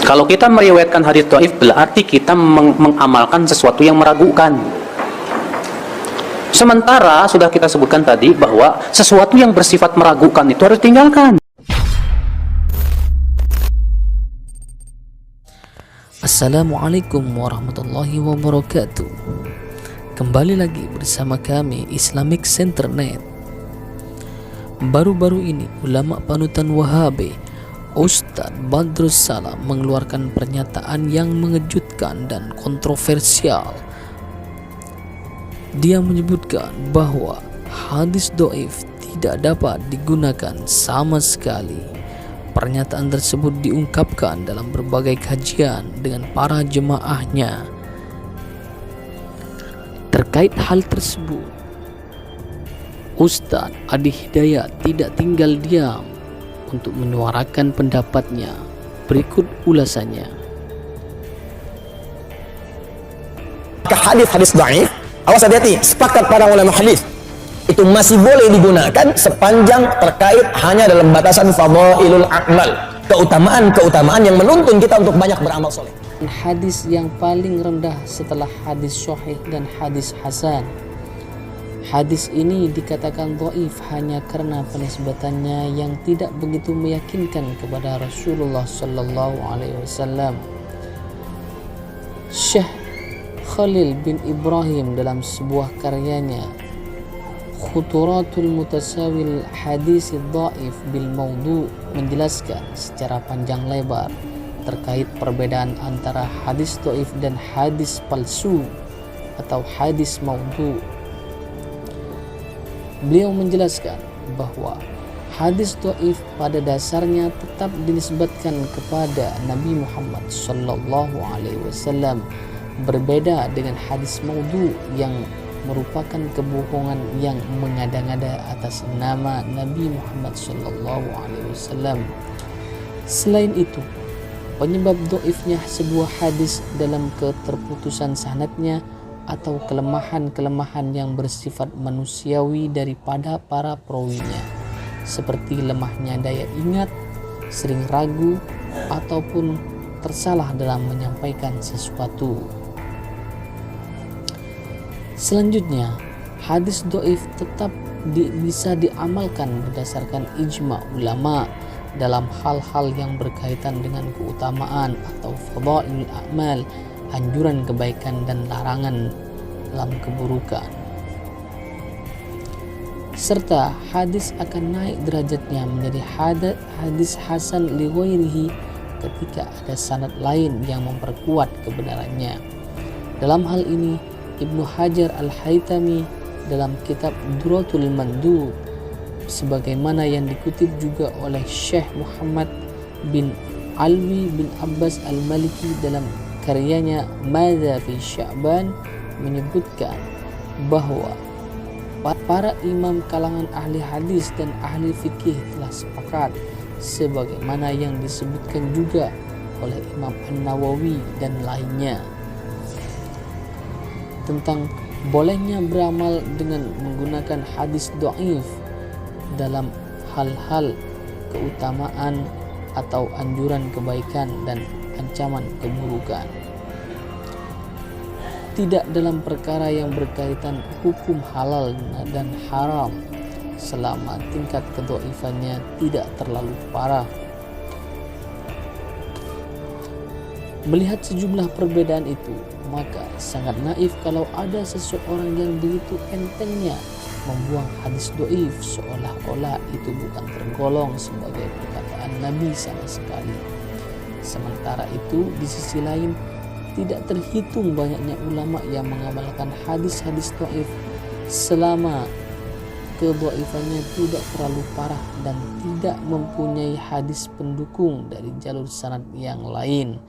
Kalau kita meriwayatkan hadis dhaif, berarti kita mengamalkan sesuatu yang meragukan. Sementara sudah kita sebutkan tadi bahwa sesuatu yang bersifat meragukan itu harus ditinggalkan. Assalamualaikum warahmatullahi wabarakatuh. Kembali lagi bersama kami Islamic Center Net. Baru-baru ini ulama panutan Wahabi Ustadz Badrus Salam mengeluarkan pernyataan yang mengejutkan dan kontroversial. Dia menyebutkan bahwa hadis dhaif tidak dapat digunakan sama sekali. Pernyataan tersebut diungkapkan dalam berbagai kajian dengan para jemaahnya. Terkait hal tersebut, Ustadz Adi Hidayat tidak tinggal diam untuk menyuarakan pendapatnya. Berikut ulasannya. Hadis-hadis dhaif, awas hati-hati, sepakat para ulama hadis itu masih boleh digunakan sepanjang terkait hanya dalam batasan fadhailul a'mal, keutamaan-keutamaan yang menuntun kita untuk banyak beramal soleh. Hadis yang paling rendah setelah hadis sahih dan hadis hasan. Hadis ini dikatakan dhaif hanya karena penisbatannya yang tidak begitu meyakinkan kepada Rasulullah sallallahu alaihi wasallam. Syekh Khalil bin Ibrahim dalam sebuah karyanya Khuturatul Mutasawil Hadis Dhaif bil Maudu menjelaskan secara panjang lebar terkait perbedaan antara hadis dhaif dan hadis palsu atau hadis maudu. Beliau menjelaskan bahwa hadis dhaif pada dasarnya tetap dinisbatkan kepada Nabi Muhammad sallallahu alaihi wasallam, berbeda dengan hadis maudhu yang merupakan kebohongan yang mengada-ngada atas nama Nabi Muhammad sallallahu alaihi wasallam. Selain itu, penyebab dhaifnya sebuah hadis dalam keterputusan sanadnya atau kelemahan-kelemahan yang bersifat manusiawi daripada para perawinya, seperti lemahnya daya ingat, sering ragu, ataupun tersalah dalam menyampaikan sesuatu. Selanjutnya, hadis dhaif tetap bisa diamalkan berdasarkan ijma ulama dalam hal-hal yang berkaitan dengan keutamaan atau fadhailul a'mal, anjuran kebaikan dan larangan dalam keburukan. Serta hadis akan naik derajatnya menjadi hadis hasan li ghairihi ketika ada sanad lain yang memperkuat kebenarannya. Dalam hal ini, Ibnu Hajar Al-Haytami dalam kitab Duratul Mandud, sebagaimana yang dikutip juga oleh Syekh Muhammad bin Alwi bin Abbas Al-Maliki dalam karyanya Madza fi Sya'ban, menyebutkan bahwa para imam kalangan ahli hadis dan ahli fikih telah sepakat, sebagaimana yang disebutkan juga oleh Imam An-Nawawi dan lainnya, tentang bolehnya beramal dengan menggunakan hadis dhaif dalam hal-hal keutamaan atau anjuran kebaikan dan ancaman keburukan. Tidak dalam perkara yang berkaitan hukum halal dan haram selama tingkat kedhaifannya tidak terlalu parah. Melihat sejumlah perbedaan itu, maka sangat naif kalau ada seseorang yang begitu entengnya membuang hadis dhaif seolah-olah itu bukan tergolong sebagai perkataan Nabi sama sekali. Sementara itu, di sisi lain, tidak terhitung banyaknya ulama yang mengamalkan hadis-hadis dhaif selama kedhaifannya tidak terlalu parah dan tidak mempunyai hadis pendukung dari jalur sanad yang lain.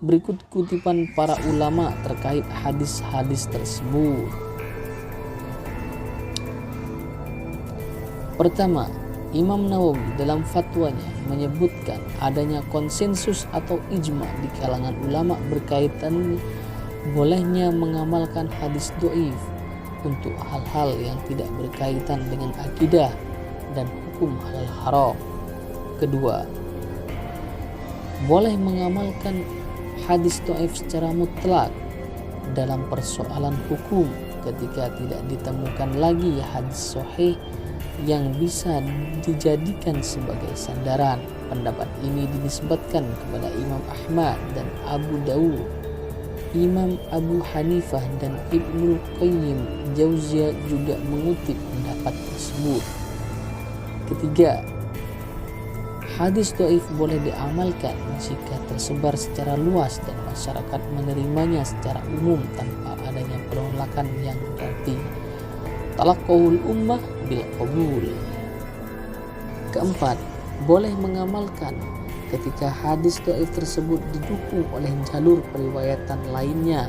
Berikut kutipan para ulama terkait hadis-hadis tersebut. Pertama, Imam Nawawi dalam fatwanya menyebutkan adanya konsensus atau ijma di kalangan ulama berkaitan bolehnya mengamalkan hadis dhaif untuk hal-hal yang tidak berkaitan dengan akidah dan hukum halal haram. Kedua, boleh mengamalkan hadis dhaif secara mutlak dalam persoalan hukum ketika tidak ditemukan lagi hadis sahih yang bisa dijadikan sebagai sandaran. Pendapat ini dinisbatkan kepada Imam Ahmad dan Abu Dawud, Imam Abu Hanifah dan Ibnu Qayyim Jauziyah juga mengutip pendapat tersebut. Ketiga, hadis dhaif boleh diamalkan jika tersebar secara luas dan masyarakat menerimanya secara umum tanpa adanya penolakan yang berarti. Talaqul ummah bil qabul. Keempat, boleh mengamalkan ketika hadis dhaif tersebut didukung oleh jalur periwayatan lainnya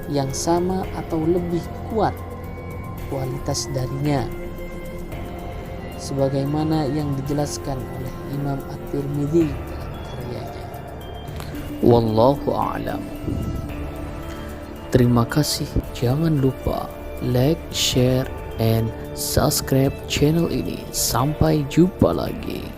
yang sama atau lebih kuat kualitas darinya, sebagaimana yang dijelaskan oleh Imam At-Tirmidzi dalam karyanya. Wallahu a'lam. Terima kasih. Jangan lupa like, share, and subscribe channel ini. Sampai jumpa lagi.